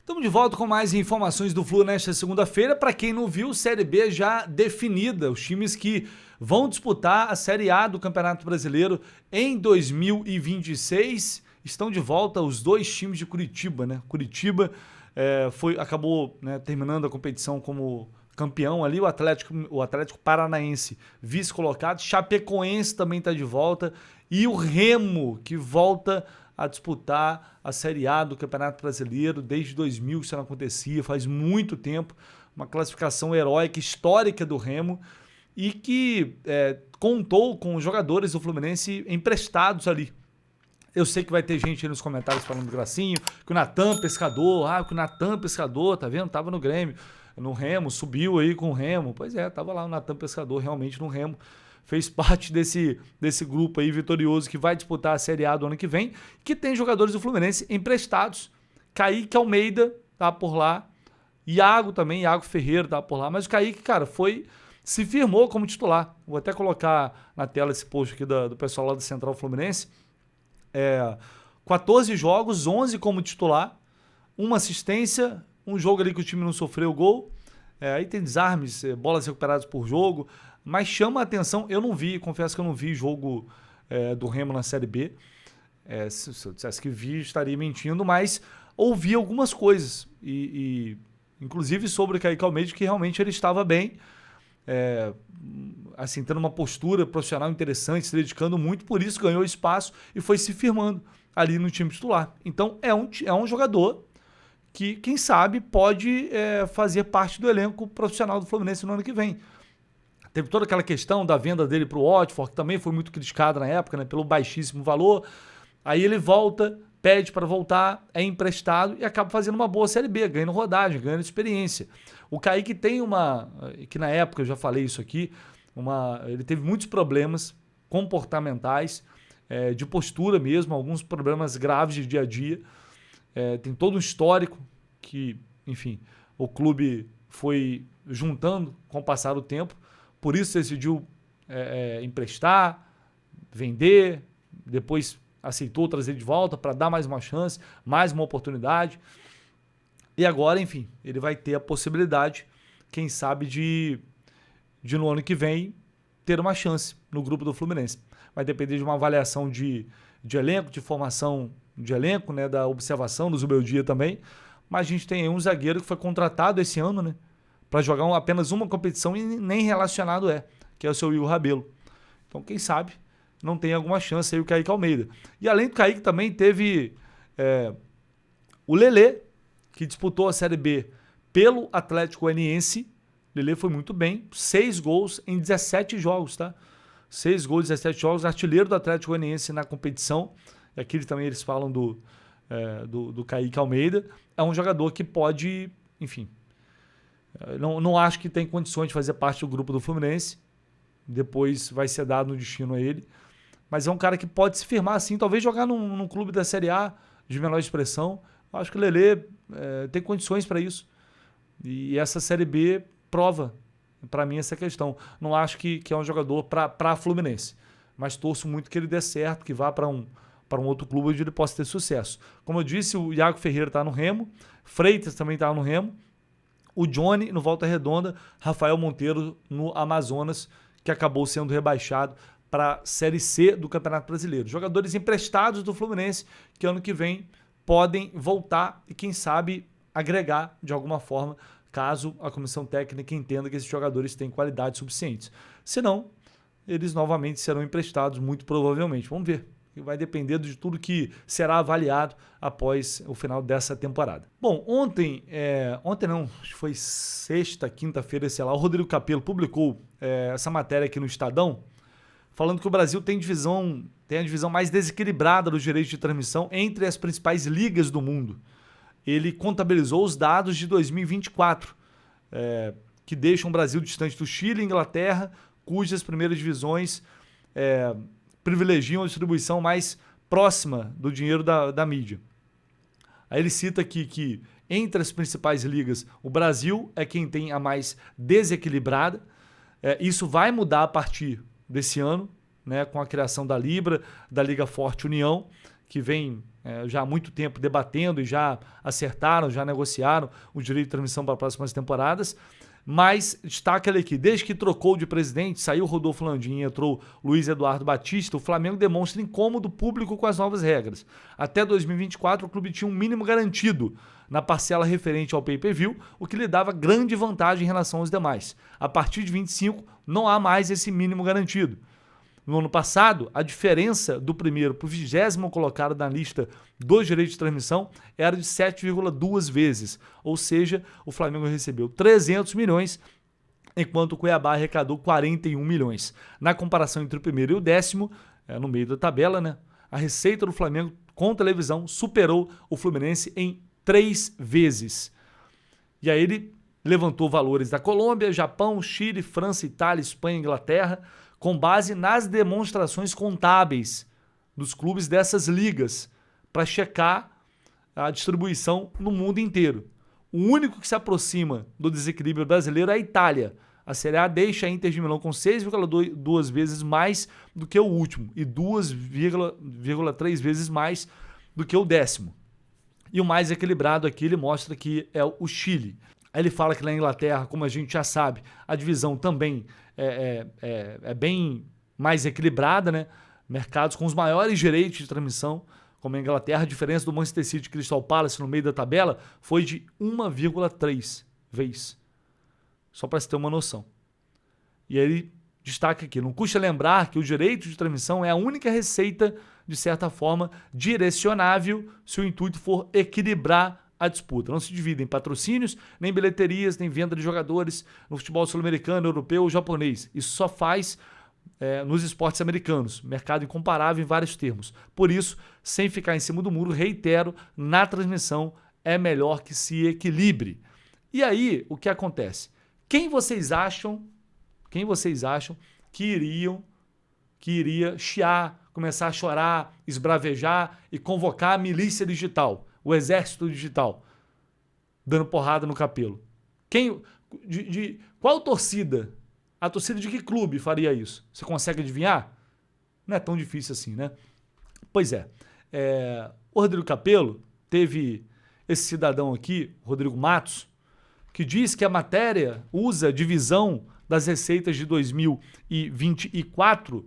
Estamos de volta com mais informações do Flu nesta segunda-feira. Para quem não viu, Série B já definida. Os times que vão disputar a Série A do Campeonato Brasileiro em 2026 estão de volta os dois times de Curitiba, né? Curitiba acabou, né, terminando a competição como campeão ali, o Atlético Paranaense vice-colocado, Chapecoense também está de volta e o Remo que volta a disputar a Série A do Campeonato Brasileiro. Desde 2000 isso não acontecia, faz muito tempo, uma classificação heróica, histórica do Remo e que contou com jogadores do Fluminense emprestados ali. Eu sei que vai ter gente aí nos comentários falando do Gracinho, que o Natan Pescador, tá vendo? Tava no Grêmio, no Remo, subiu aí com o Remo. Pois é, tava lá o Natan Pescador realmente no Remo. Fez parte desse grupo aí vitorioso que vai disputar a Série A do ano que vem, que tem jogadores do Fluminense emprestados. Kaique Almeida tá por lá, Iago Ferreira tá por lá, mas o Kaique, cara, se firmou como titular. Vou até colocar na tela esse post aqui do pessoal lá do Central Fluminense. 14 jogos, 11 como titular, uma assistência, um jogo ali que o time não sofreu gol. Aí tem desarmes, bolas recuperadas por jogo, mas chama a atenção. Confesso que eu não vi jogo do Remo na Série B. Se eu dissesse que vi, estaria mentindo, mas ouvi algumas coisas. Inclusive sobre o Kaique Almeida, que realmente ele estava bem, assim, tendo uma postura profissional interessante, se dedicando muito, por isso ganhou espaço e foi se firmando ali no time titular. Então é um jogador que, quem sabe, pode fazer parte do elenco profissional do Fluminense no ano que vem. Teve toda aquela questão da venda dele para o Watford, que também foi muito criticada na época, né, pelo baixíssimo valor. Aí ele volta, pede para voltar, é emprestado e acaba fazendo uma boa Série B, ganhando rodagem, ganhando experiência. O Kaique tem que na época eu já falei isso aqui, ele teve muitos problemas comportamentais, de postura mesmo, alguns problemas graves de dia a dia. Tem todo um histórico que, enfim, o clube foi juntando com o passar do tempo, por isso decidiu emprestar, vender, depois aceitou trazer de volta para dar mais uma chance, mais uma oportunidade. E agora, enfim, ele vai ter a possibilidade, quem sabe, de no ano que vem ter uma chance no grupo do Fluminense. Vai depender de uma avaliação de elenco, de formação de elenco, né, da observação do Zubeldia também. Mas a gente tem aí um zagueiro que foi contratado esse ano, né, para jogar apenas uma competição e nem relacionado que é o seu Will Rabelo. Então, quem sabe, não tem alguma chance aí o Kaique Almeida. E além do Kaique também teve o Lelê, que disputou a Série B pelo Atlético Goianiense. O Lelê foi muito bem, 6 gols em 17 jogos, tá? 6 gols em 17 jogos, artilheiro do Atlético Goianiense na competição. E aqui também eles falam do Kaique Almeida. É um jogador que pode, enfim, não acho que tem condições de fazer parte do grupo do Fluminense. Depois vai ser dado no destino a ele. Mas é um cara que pode se firmar assim, talvez jogar num clube da Série A de menor expressão. Acho que o Lelê tem condições para isso. E essa Série B prova para mim essa questão. Não acho que é um jogador para Fluminense, mas torço muito que ele dê certo, que vá para um outro clube onde ele possa ter sucesso. Como eu disse, o Iago Ferreira está no Remo, Freitas também está no Remo, o Johnny no Volta Redonda, Rafael Monteiro no Amazonas, que acabou sendo rebaixado para a Série C do Campeonato Brasileiro. Jogadores emprestados do Fluminense que ano que vem podem voltar e, quem sabe, agregar de alguma forma, caso a comissão técnica entenda que esses jogadores têm qualidades suficientes. Se não, eles novamente serão emprestados, muito provavelmente. Vamos ver. Vai depender de tudo que será avaliado após o final dessa temporada. Bom, ontem não, acho que foi sexta, quinta-feira, sei lá, o Rodrigo Capello publicou essa matéria aqui no Estadão, falando que o Brasil tem a divisão mais desequilibrada dos direitos de transmissão entre as principais ligas do mundo. Ele contabilizou os dados de 2024, que deixam o Brasil distante do Chile e Inglaterra, cujas primeiras divisões privilegiam a distribuição mais próxima do dinheiro da mídia. Aí ele cita aqui que, entre as principais ligas, o Brasil é quem tem a mais desequilibrada. Isso vai mudar a partir desse ano, né, com a criação da Libra, da Liga Forte União, que vem já há muito tempo debatendo e já acertaram, já negociaram o direito de transmissão para as próximas temporadas. Mas destaca ele aqui, desde que trocou de presidente, saiu Rodolfo Landim e entrou Luiz Eduardo Batista, o Flamengo demonstra incômodo público com as novas regras. Até 2024, o clube tinha um mínimo garantido na parcela referente ao pay-per-view, o que lhe dava grande vantagem em relação aos demais. A partir de 25, não há mais esse mínimo garantido. No ano passado, a diferença do primeiro para o 20º colocado na lista dos direitos de transmissão era de 7,2 vezes. Ou seja, o Flamengo recebeu 300 milhões, enquanto o Cuiabá arrecadou 41 milhões. Na comparação entre o primeiro e o 10º, no meio da tabela, né, a receita do Flamengo com televisão superou o Fluminense em 3 vezes. E aí ele levantou valores da Colômbia, Japão, Chile, França, Itália, Espanha e Inglaterra, com base nas demonstrações contábeis dos clubes dessas ligas, para checar a distribuição no mundo inteiro. O único que se aproxima do desequilíbrio brasileiro é a Itália. A Série A deixa a Inter de Milão com 6,2 vezes mais do que o último e 2,3 vezes mais do que o 10º. E o mais equilibrado aqui ele mostra que é o Chile. Aí ele fala que na Inglaterra, como a gente já sabe, a divisão também é bem mais equilibrada, né? Mercados com os maiores direitos de transmissão, como a Inglaterra, a diferença do Manchester City e Crystal Palace no meio da tabela foi de 1,3 vezes. Só para você ter uma noção. E aí ele destaca aqui, não custa lembrar que o direito de transmissão é a única receita, de certa forma, direcionável se o intuito for equilibrar a disputa. Não se divide em patrocínios, nem bilheterias, nem venda de jogadores no futebol sul-americano, europeu ou japonês. Isso só faz nos esportes americanos. Mercado incomparável em vários termos. Por isso, sem ficar em cima do muro, reitero, na transmissão é melhor que se equilibre. E aí, o que acontece? Quem vocês acham que iria chiar, começar a chorar, esbravejar e convocar a milícia digital? O exército digital, dando porrada no Capello. Qual torcida? A torcida de que clube faria isso? Você consegue adivinhar? Não é tão difícil assim, né? Pois é. O Rodrigo Capello teve esse cidadão aqui, Rodrigo Matos, que diz que a matéria usa a divisão das receitas de 2024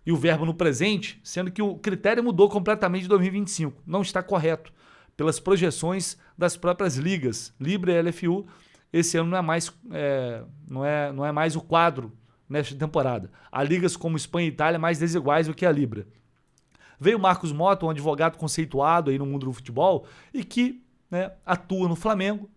e o verbo no presente, sendo que o critério mudou completamente de 2025. Não está correto. Pelas projeções das próprias ligas, Libra e LFU, esse ano não é mais o quadro nesta temporada. Há ligas como Espanha e Itália mais desiguais do que a Libra. Veio Marcos Mota, um advogado conceituado aí no mundo do futebol e que atua no Flamengo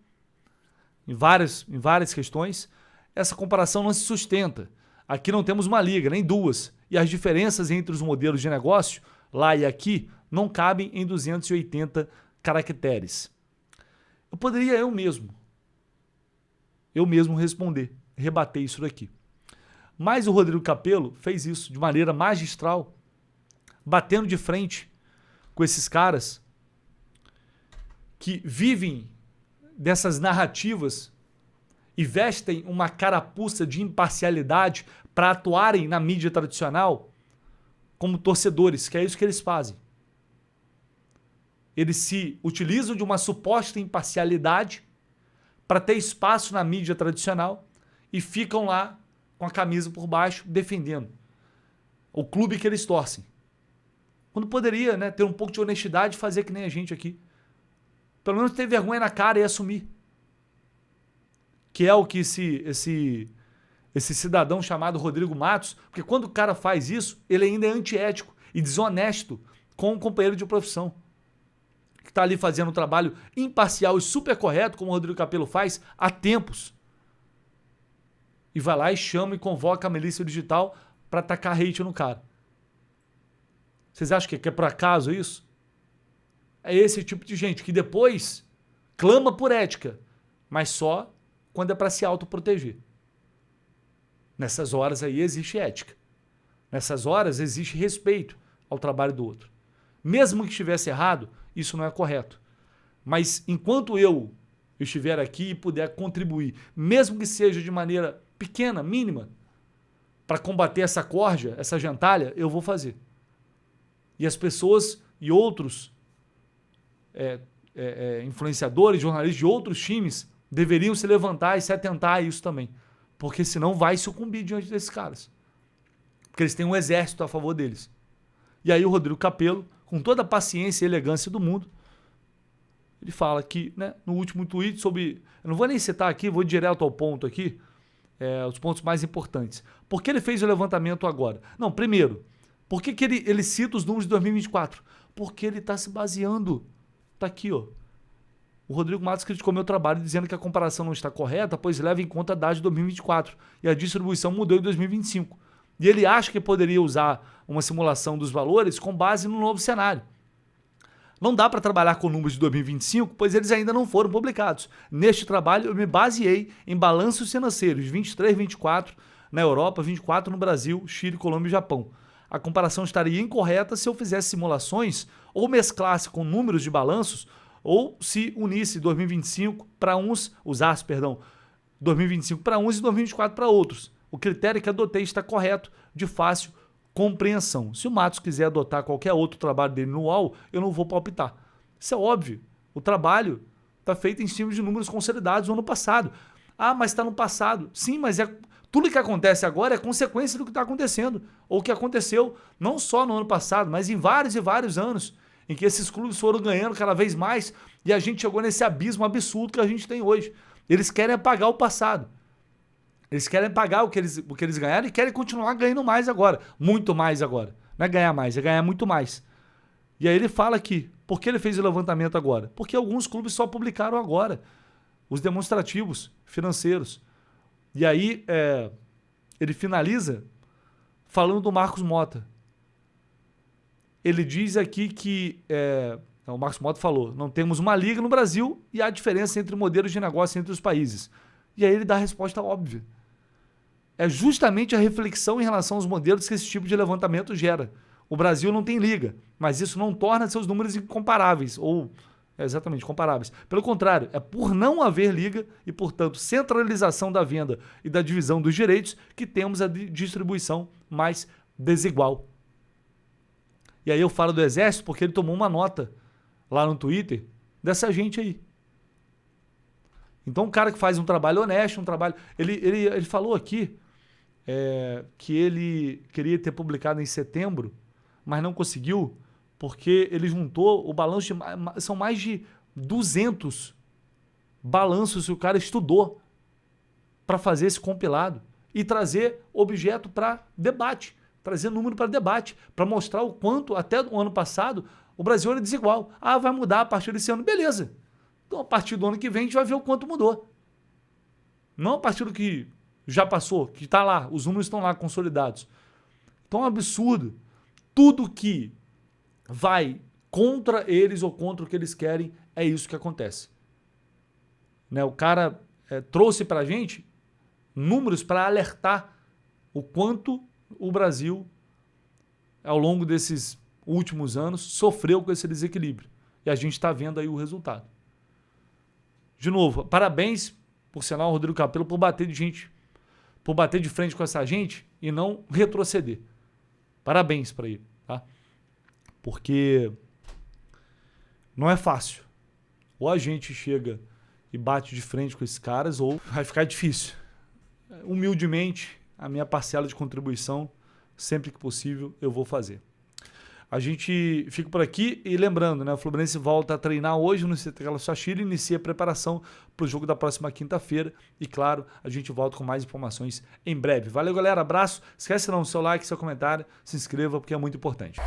em várias questões. Essa comparação não se sustenta. Aqui não temos uma liga, nem duas. E as diferenças entre os modelos de negócio, lá e aqui, não cabem em 280 caracteres. Eu poderia eu mesmo responder, rebater isso daqui. Mas o Rodrigo Capello fez isso de maneira magistral, batendo de frente com esses caras que vivem dessas narrativas e vestem uma carapuça de imparcialidade para atuarem na mídia tradicional como torcedores, que é isso que eles fazem. Eles se utilizam de uma suposta imparcialidade para ter espaço na mídia tradicional e ficam lá com a camisa por baixo defendendo o clube que eles torcem. Quando poderia, ter um pouco de honestidade e fazer que nem a gente aqui. Pelo menos ter vergonha na cara e assumir. Que é o que esse cidadão chamado Rodrigo Matos, porque quando o cara faz isso, ele ainda é antiético e desonesto com um companheiro de profissão que está ali fazendo um trabalho imparcial e super correto, como o Rodrigo Capello faz há tempos. E vai lá e chama e convoca a milícia digital para atacar hate no cara. Vocês acham que é por acaso isso? É esse tipo de gente que depois clama por ética, mas só quando é para se autoproteger. Nessas horas aí existe ética. Nessas horas existe respeito ao trabalho do outro. Mesmo que estivesse errado, isso não é correto. Mas enquanto eu estiver aqui e puder contribuir, mesmo que seja de maneira pequena, mínima, para combater essa corja, essa gentalha, eu vou fazer. E as pessoas e outros influenciadores, jornalistas de outros times deveriam se levantar e se atentar a isso também. Porque senão vai sucumbir diante desses caras. Porque eles têm um exército a favor deles. E aí o Rodrigo Capello, com toda a paciência e elegância do mundo, ele fala que, né, no último tweet sobre... Eu não vou nem citar aqui, vou direto ao ponto aqui, os pontos mais importantes. Por que ele fez o levantamento agora? Não, primeiro, por que ele cita os números de 2024? Porque ele está se baseando. Está aqui, ó. O Rodrigo Matos criticou meu trabalho dizendo que a comparação não está correta, pois leva em conta a data de 2024 e a distribuição mudou em 2025. E ele acha que poderia usar uma simulação dos valores com base no novo cenário. Não dá para trabalhar com números de 2025, pois eles ainda não foram publicados. Neste trabalho, eu me baseei em balanços financeiros 23, 24 na Europa, 24 no Brasil, Chile, Colômbia e Japão. A comparação estaria incorreta se eu fizesse simulações ou mesclasse com números de balanços ou se unisse 2025 para uns, usasse, 2025 para uns e 2024 para outros. O critério que adotei está correto, de fácil compreensão. Se o Matos quiser adotar qualquer outro trabalho dele no UOL, eu não vou palpitar. Isso é óbvio. O trabalho está feito em cima de números consolidados no ano passado. Ah, mas está no passado. Sim, mas tudo que acontece agora é consequência do que está acontecendo. Ou que aconteceu não só no ano passado, mas em vários e vários anos, em que esses clubes foram ganhando cada vez mais e a gente chegou nesse abismo absurdo que a gente tem hoje. Eles querem apagar o passado. Eles querem pagar o que eles ganharam e querem continuar ganhando mais agora. Muito mais agora. Não é ganhar mais, é ganhar muito mais. E aí ele fala aqui, por que ele fez o levantamento agora? Porque alguns clubes só publicaram agora os demonstrativos financeiros. E aí ele finaliza falando do Marcos Mota. Ele diz aqui que... o Marcos Mota falou, não temos uma liga no Brasil e há diferença entre modelos de negócio entre os países. E aí ele dá a resposta óbvia. É justamente a reflexão em relação aos modelos que esse tipo de levantamento gera. O Brasil não tem liga, mas isso não torna seus números incomparáveis, ou exatamente comparáveis. Pelo contrário, é por não haver liga e, portanto, centralização da venda e da divisão dos direitos que temos a distribuição mais desigual. E aí eu falo do Exército porque ele tomou uma nota lá no Twitter dessa gente aí. Então, um cara que faz um trabalho honesto, um trabalho... Ele falou aqui que ele queria ter publicado em setembro, mas não conseguiu, porque ele juntou o balanço de... São mais de 200 balanços que o cara estudou para fazer esse compilado e trazer objeto para debate, trazer número para debate, para mostrar o quanto, até o ano passado, o Brasil era desigual. Ah, vai mudar a partir desse ano. Beleza. Então, a partir do ano que vem, a gente vai ver o quanto mudou. Não a partir do que já passou, que está lá, os números estão lá consolidados. Então é um absurdo. Tudo que vai contra eles ou contra o que eles querem, é isso que acontece. Né? O cara trouxe para a gente números para alertar o quanto o Brasil, ao longo desses últimos anos, sofreu com esse desequilíbrio. E a gente está vendo aí o resultado. De novo, parabéns, por sinal, ao Rodrigo Capello, por bater de frente com essa gente e não retroceder. Parabéns para ele, tá? Porque não é fácil. Ou a gente chega e bate de frente com esses caras, ou vai ficar difícil. Humildemente, a minha parcela de contribuição, sempre que possível, eu vou fazer. A gente fica por aqui e lembrando, né? O Fluminense volta a treinar hoje no CT Calçada Chile, inicia a preparação para o jogo da próxima quinta-feira e, claro, a gente volta com mais informações em breve. Valeu, galera, abraço, esquece não, seu like, seu comentário, se inscreva porque é muito importante.